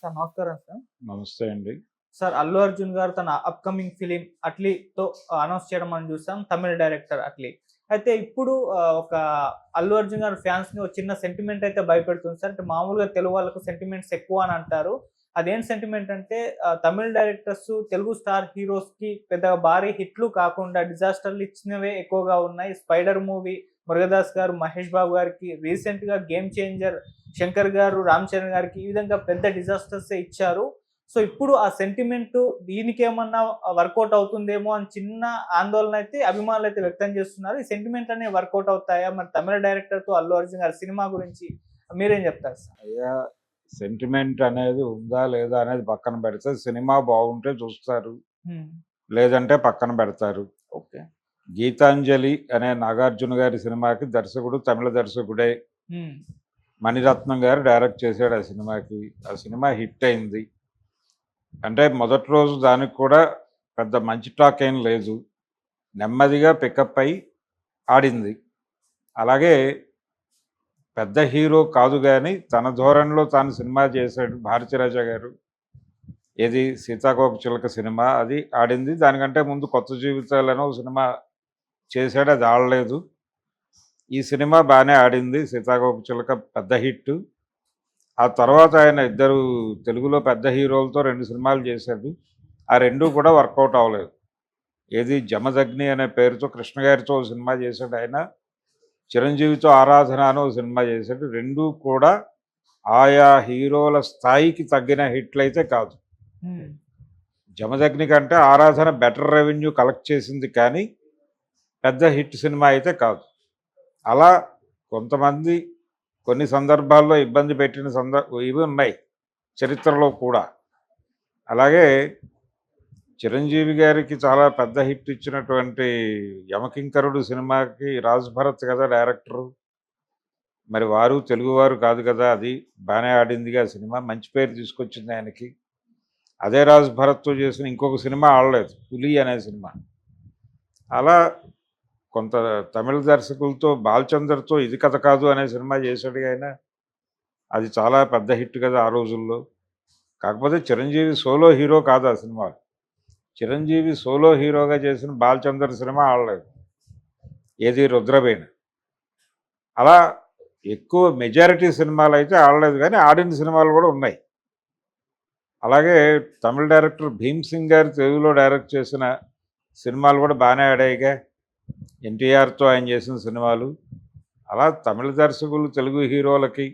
Sir నమస్కారం sir. నమస్తే అండి. సార్ 'అల్లు అర్జున్' గారు తన అప్‌కమింగ్ ఫిల్మ్ 'అట్లీ'తో అనౌన్స్ చేయడం మనం చూసాం. తమిళ్ డైరెక్టర్ 'అట్లీ'. అయితే ఇప్పుడు ఒక 'అల్లు అర్జున్' గారి ఫ్యాన్స్‌ని ఒక చిన్న సెంటిమెంట్ అయితే భయపెడుతుంది సార్. అంటే మామూలుగా తెలుగు వాళ్ళకు సెంటిమెంట్స్ ఎక్కువ అని అంటారు. అదేం సెంటిమెంట్ అంటే తమిళ్ డైరెక్టర్స్ తెలుగు స్టార్ హీరోస్‌కి పెద్దగా భారీ హిట్లు కాకుండా డిజాస్టర్‌లు ఇచ్చినవే ఎక్కువగా ఉన్నాయి. 'స్పైడర్' మూవీ మురుగదాస్ గారు, మహేష్ బాబు గారికి, రీసెంట్‌గా 'గేమ్ చేంజర్' శంకర్ గారు, రామ్ చరణ్ గారికి ఈ విధంగా పెద్ద డిజాస్టర్సే ఇచ్చారు. సో, ఇప్పుడు ఆ సెంటిమెంటు దీనికేమన్నా వర్కౌట్ అవుతుందేమో అని చిన్న ఆందోళన అయితే అభిమానులైతే వ్యక్తం చేస్తున్నారు. ఈ సెంటిమెంట్ అనేవి వర్కౌట్ అవుతాయా? మరి తమిళ డైరెక్టర్‌తో అల్లు అర్జున్ గారి సినిమా గురించి మీరేం చెప్తారు సార్? అయ్యా, సెంటిమెంట్ అనేది ఉందా లేదా అనేది పక్కన పెడితే సినిమా బాగుంటే చూస్తారు. హ్మ్. లేదంటే పక్కన పెడతారు. ఓకే. 'గీతాంజలి' అనే నాగార్జున గారి సినిమాకి దర్శకుడు తమిళ దర్శకుడే. హ్మ్. మణిరత్నం గారు డైరెక్ట్ చేశాడు ఆ సినిమాకి. ఆ సినిమా హిట్ అయింది. అంటే మొదటి రోజు దానికి కూడా పెద్ద మంచి టాక్ ఏం లేదు. నెమ్మదిగా పికప్ అయి ఆడింది. అలాగే పెద్ద హీరో కాదు గాని తన ధోరణిలో తాను సినిమా చేశాడు భారతీరాజా గారు. ఏది 'సీతాకోకచిలక' సినిమా అది ఆడింది. దానికంటే ముందు 'కొత్త జీవితాలు' అని ఒక సినిమా చేశాడు, అది ఆడలేదు. ఈ సినిమా బాగానే ఆడింది. 'సీతాకోకచిలక' పెద్ద హిట్. ఆ తర్వాత ఆయన ఇద్దరు తెలుగులో పెద్ద హీరోలతో 2 సినిమాలు చేశాడు. ఆ 2 కూడా వర్కౌట్ అవ్వలేదు. ఏది 'జమదగ్ని' అనే పేరుతో కృష్ణ గారితో ఒక సినిమా చేశాడు ఆయన. చిరంజీవితో 'ఆరాధన' అని ఒక సినిమా చేశాడు. 2 కూడా ఆయా హీరోల స్థాయికి తగ్గిన హిట్లయితే కాదు. హ్మ్. 'జమదగ్ని' కంటే 'ఆరాధన' బెటర్ రెవెన్యూ కలెక్ట్ చేసింది కానీ పెద్ద హిట్ సినిమా అయితే కాదు. అలా కొంతమంది కొన్ని సందర్భాల్లో ఇబ్బంది పెట్టిన ఇవి ఉన్నాయి చరిత్రలో కూడా. అలాగే చిరంజీవి గారికి చాలా పెద్ద హిట్ ఇచ్చినటువంటి 'యమకింకరుడు' సినిమాకి రాజ్ భరత్ కదా డైరెక్టరు. మరి వారు తెలుగువారు కాదు కదా, అది బాగానే ఆడిందిగా సినిమా, మంచి పేరు తీసుకొచ్చింది ఆయనకి. అదే రాజ్ భరత్తో చేసిన ఇంకొక సినిమా ఆడలేదు, 'పులి' అనే సినిమా. అలా కొంత తమిళ దర్శకులతో బాలచందర్తో 'ఇది కథ కాదు' అనే సినిమా చేశాడు ఆయన. అది చాలా పెద్ద హిట్ కదా ఆ రోజుల్లో. కాకపోతే చిరంజీవి సోలో హీరో కాదు ఆ సినిమా. చిరంజీవి సోలో హీరోగా చేసిన బాలచందర్ సినిమా ఆడలేదు, ఏది 'రుద్రవీణ'. అలా ఎక్కువ మెజారిటీ సినిమాలు అయితే ఆడలేదు కానీ ఆడిన సినిమాలు కూడా ఉన్నాయి. అలాగే తమిళ డైరెక్టర్ భీమ్ సింగ్ గారు తెలుగులో డైరెక్ట్ చేసిన సినిమాలు కూడా బాగానే ఆడాయిగా, ఎన్టీఆర్తో ఆయన చేసిన సినిమాలు. అలా తమిళ దర్శకులు తెలుగు హీరోలకి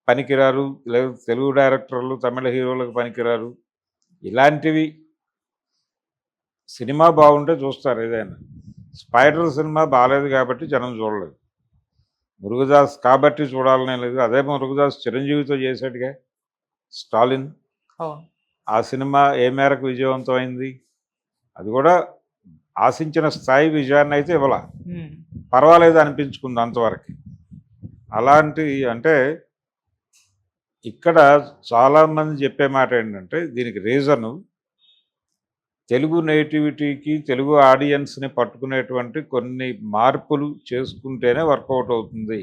పనికిరారు, లేదు తెలుగు డైరెక్టర్లు తమిళ హీరోలకు పనికిరారు. ఇలాంటివి సినిమా బాగుంటే చూస్తారు ఏదైనా. 'స్పైడర్' సినిమా బాగాలేదు కాబట్టి జనం చూడలేదు. మురుగదాస్ కాబట్టి చూడాలనే లేదు. అదే మురుగదాస్ చిరంజీవితో చేశాడుగా 'స్టాలిన్'. అవును. ఆ సినిమా ఏ మేరకు విజయవంతమైంది? అది కూడా ఆశించిన స్థాయి విజయాన్ని అయితే ఇవ్వాల, హ్మ్. పర్వాలేదు అనిపించుకుంది అంతవరకు. అలాంటి అంటే ఇక్కడ చాలామంది చెప్పే మాట ఏంటంటే దీనికి రీజను తెలుగు నేటివిటీకి, తెలుగు ఆడియన్స్ని పట్టుకునేటువంటి కొన్ని మార్పులు చేసుకుంటేనే వర్కౌట్ అవుతుంది.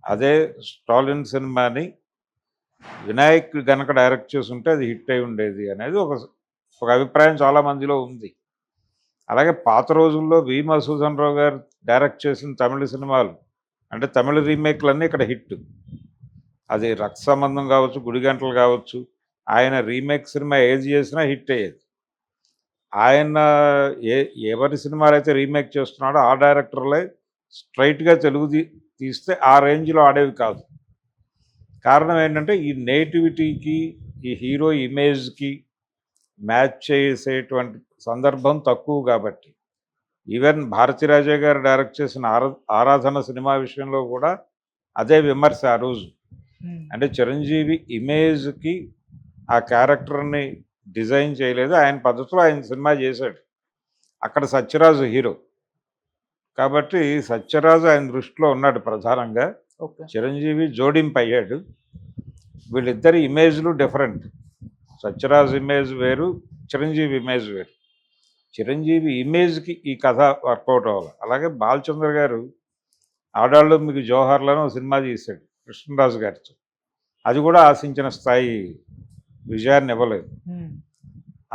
అదే 'స్టాలిన్' సినిమాని వినాయక్ గనక డైరెక్ట్ చేసుంటే అది హిట్ అయి ఉండేది అనేది ఒక అభిప్రాయం చాలామందిలో ఉంది. అలాగే పాత రోజుల్లో వి. మధుసూదన్ రావు గారు డైరెక్ట్ చేసిన తమిళ సినిమాలు అంటే తమిళ రీమేక్లన్నీ ఇక్కడ హిట్. అది 'రక్త సంబంధం' కావచ్చు, 'గుడిగంటలు' కావచ్చు, ఆయన రీమేక్ సినిమా ఏది చేసినా హిట్ అయ్యేది. ఆయన ఎవరి సినిమాలు అయితే రీమేక్ చేస్తున్నాడో ఆ డైరెక్టర్లే స్ట్రైట్గా తెలుగు తీస్తే ఆ రేంజ్లో ఆడేవి కాదు. కారణం ఏంటంటే ఈ నేటివిటీకి, ఈ హీరో ఇమేజ్కి మ్యాచ్ చేసేటువంటి సందర్భం తక్కువ కాబట్టి. ఈవెన్ భారతీరాజా గారు డైరెక్ట్ చేసిన 'ఆరాధన' సినిమా విషయంలో కూడా అదే విమర్శ ఆ రోజు. హ్మ్. అంటే చిరంజీవి ఇమేజ్కి ఆ క్యారెక్టర్ని డిజైన్ చేయలేదు, ఆయన పద్ధతిలో ఆయన సినిమా చేశాడు. అక్కడ సత్యరాజు హీరో కాబట్టి సత్యరాజు ఆయన దృష్టిలో ఉన్నాడు ప్రధానంగా. ఓకే. చిరంజీవి జోడింపు అయ్యాడు. వీళ్ళిద్దరి ఇమేజ్లు డిఫరెంట్. సత్యరాజు ఇమేజ్ వేరు, చిరంజీవి ఇమేజ్ వేరు. చిరంజీవి ఇమేజ్కి ఈ కథ వర్కౌట్ అవ్వాలి. అలాగే బాలచంద్ర గారు 'ఆడాళ్ళు మీకు జోహార్లను' ఒక సినిమా తీశాడు కృష్ణరాజు గారితో. అది కూడా ఆశించిన స్థాయి విజయాన్ని ఇవ్వలేదు.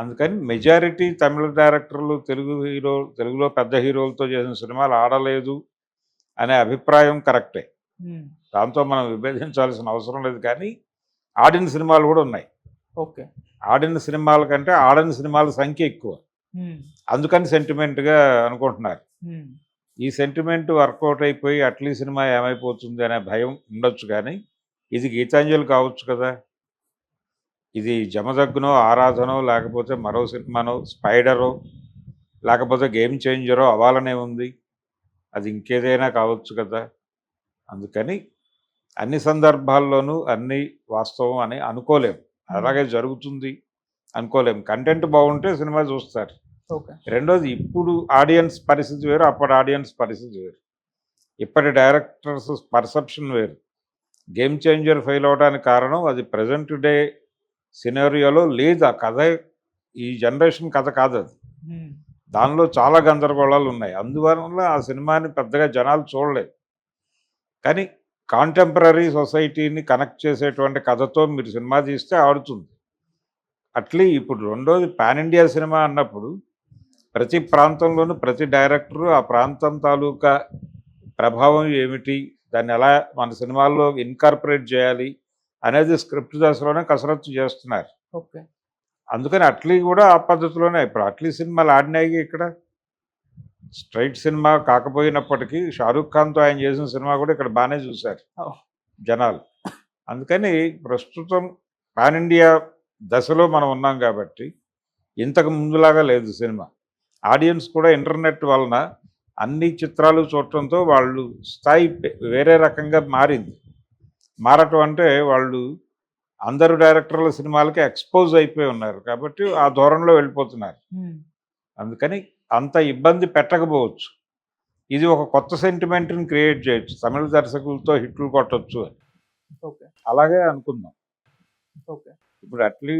అందుకని మెజారిటీ తమిళ డైరెక్టర్లు తెలుగులో పెద్ద హీరోలతో చేసిన సినిమాలు ఆడలేదు అనే అభిప్రాయం కరెక్టే. దాంతో మనం విభేదించాల్సిన అవసరం లేదు. కానీ ఆడిన సినిమాలు కూడా ఉన్నాయి. ఓకే. ఆడిన సినిమాల కంటే ఆడని సినిమాల సంఖ్య ఎక్కువ. అందుకని సెంటిమెంట్గా అనుకుంటున్నారు. ఈ సెంటిమెంట్ వర్కౌట్ అయిపోయి అట్లీ సినిమా ఏమైపోతుంది అనే భయం ఉండొచ్చు. కానీ ఇది గీతాంజలి కావచ్చు కదా, ఇది జమదగ్నో, ఆరాధనో, లేకపోతే మరో సినిమానో, స్పైడరో, లేకపోతే గేమ్ చేంజరో అవ్వాలనే ఉంది. అది ఇంకేదైనా కావచ్చు కదా. అందుకని అన్ని సందర్భాల్లోనూ అన్ని వాస్తవం అని అనుకోలేం. అలాగే జరుగుతుంది అనుకోలేం. కంటెంట్ బాగుంటే సినిమా చూస్తారు. రెండోది, ఇప్పుడు ఆడియన్స్ పరిస్థితి వేరు, అప్పటి ఆడియన్స్ పరిస్థితి వేరు, ఇప్పటి డైరెక్టర్స్ పర్సెప్షన్ వేరు. గేమ్ చేంజర్ ఫెయిల్ అవడానికి కారణం అది ప్రజెంట్ డే సినారియోలో లేదు. ఆ కథ ఈ జనరేషన్ కథ కాదు. అది దానిలో చాలా గందరగోళాలు ఉన్నాయి. అందువల్ల ఆ సినిమాని పెద్దగా జనాలు చూడలేదు. కానీ కాంటెంపరీ సొసైటీని కనెక్ట్ చేసేటువంటి కథతో మీరు సినిమా తీస్తే ఆడుతుంది. అట్లీ ఇప్పుడు రెండోది, పాన్ ఇండియా సినిమా అన్నప్పుడు ప్రతి ప్రాంతంలోనూ ప్రతి డైరెక్టరు ఆ ప్రాంతం తాలూకా ప్రభావం ఏమిటి, దాన్ని ఎలా మన సినిమాల్లో ఇన్కార్పొరేట్ చేయాలి అనేది స్క్రిప్ట్ దశలోనే కసరత్తు చేస్తున్నారు. ఓకే. అందుకని అట్లీ కూడా ఆ పద్ధతిలోనే. ఇప్పుడు అట్లీ సినిమాలు ఆడినాయి. ఇక్కడ స్ట్రైట్ సినిమా కాకపోయినప్పటికీ షారూఖ్ ఖాన్తో ఆయన చేసిన సినిమా కూడా ఇక్కడ బాగానే చూశారు జనాలు. అందుకని ప్రస్తుతం పాన్ ఇండియా దశలో మనం ఉన్నాం కాబట్టి ఇంతకు ముందులాగా లేదు సినిమా. ఆడియన్స్ కూడా ఇంటర్నెట్ వలన అన్ని చిత్రాలు చూడటంతో వాళ్ళు స్థాయి వేరే రకంగా మారింది. మారటం అంటే వాళ్ళు అందరు డైరెక్టర్ల సినిమాలకి ఎక్స్పోజ్ అయిపోయి ఉన్నారు కాబట్టి ఆ ధోరణిలో వెళ్ళిపోతున్నారు. అందుకని అంత ఇబ్బంది పెట్టకపోవచ్చు. ఇది ఒక కొత్త సెంటిమెంట్ని క్రియేట్ చేయొచ్చు, తమిళ దర్శకులతో హిట్లు కొట్టచ్చు అని. అలాగే అనుకుందాం. ఇప్పుడు అట్లీ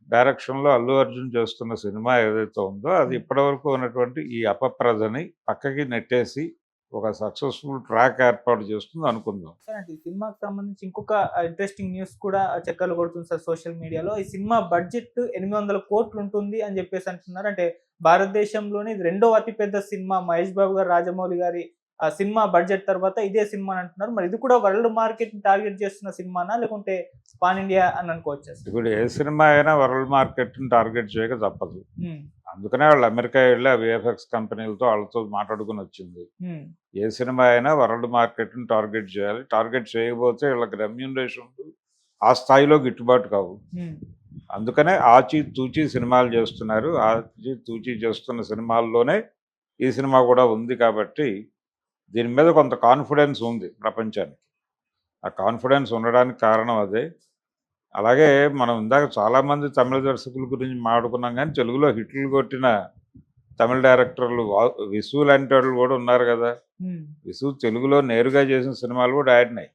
డైరెక్షన్లో అల్లు అర్జున్ చేస్తున్న సినిమా ఏదైతే ఉందో అది ఇప్పటివరకు ఉన్నటువంటి ఈ అపప్రదని పక్కకి నెట్టేసి ఒక సక్సెస్ఫుల్ ట్రాక్ ఏర్పాటు చేస్తుంది అనుకుందాం. సార్, అంటే ఈ సినిమాకి సంబంధించి ఇంకొక ఇంట్రెస్టింగ్ న్యూస్ కూడా చక్కర్లు కొడుతుంది సార్ సోషల్ మీడియాలో. ఈ సినిమా బడ్జెట్ 800 కోట్లు ఉంటుంది అని చెప్పేసి అంటున్నారు. అంటే భారతదేశంలోనే ఇది రెండో అతిపెద్ద సినిమా, మహేష్ బాబు గారు, రాజమౌళి గారి సినిమా బడ్జెట్ తర్వాత ఇదే సినిమా అని అంటున్నారు. మరి ఇది కూడా వరల్డ్ మార్కెట్ ని టార్గెట్ చేస్తున్న సినిమానా, లేకుంటే పాన్ ఇండియా అని అనుకోవచ్చు? ఇప్పుడు ఏ సినిమా అయినా వరల్డ్ మార్కెట్ని టార్గెట్ చేయక తప్పదు. అందుకనే వాళ్ళు అమెరికా వెళ్ళి విఎఫ్ఎక్స్ కంపెనీలతో వాళ్ళతో మాట్లాడుకుని వచ్చింది. ఏ సినిమా అయినా వరల్డ్ మార్కెట్ని టార్గెట్ చేయాలి. టార్గెట్ చేయకపోతే వీళ్ళకి రెమ్యూనరేషన్ ఆ స్థాయిలో గిట్టుబాటు కావు. అందుకనే ఆచి తూచి సినిమాలు చేస్తున్నారు. ఆచి తూచి చేస్తున్న సినిమాల్లోనే ఈ సినిమా కూడా ఉంది. కాబట్టి దీని మీద కొంత కాన్ఫిడెన్స్ ఉంది ప్రపంచానికి. ఆ కాన్ఫిడెన్స్ ఉండడానికి కారణం అదే. అలాగే మనం ఇందాక చాలామంది తమిళ దర్శకుల గురించి మాట్లాడుకున్నాం, కానీ తెలుగులో హిట్లు కొట్టిన తమిళ డైరెక్టర్లు విసు లాంటి వాళ్ళు కూడా ఉన్నారు కదా. విసు తెలుగులో నేరుగా చేసిన సినిమాలు కూడా ఆడినాయి.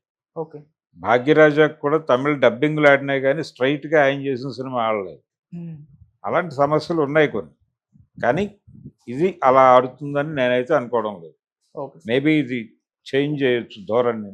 భాగ్యరాజాకు కూడా తమిళ డబ్బింగ్లు ఆడినాయి, కానీ స్ట్రైట్గా ఆయన చేసిన సినిమా ఆడలేదు. అలాంటి సమస్యలు ఉన్నాయి కొన్ని. కానీ ఇది అలా ఆడుతుందని నేనైతే అనుకోవడం లేదు. మేబీ ఇది చేంజ్ చేయొచ్చు ధోరణి.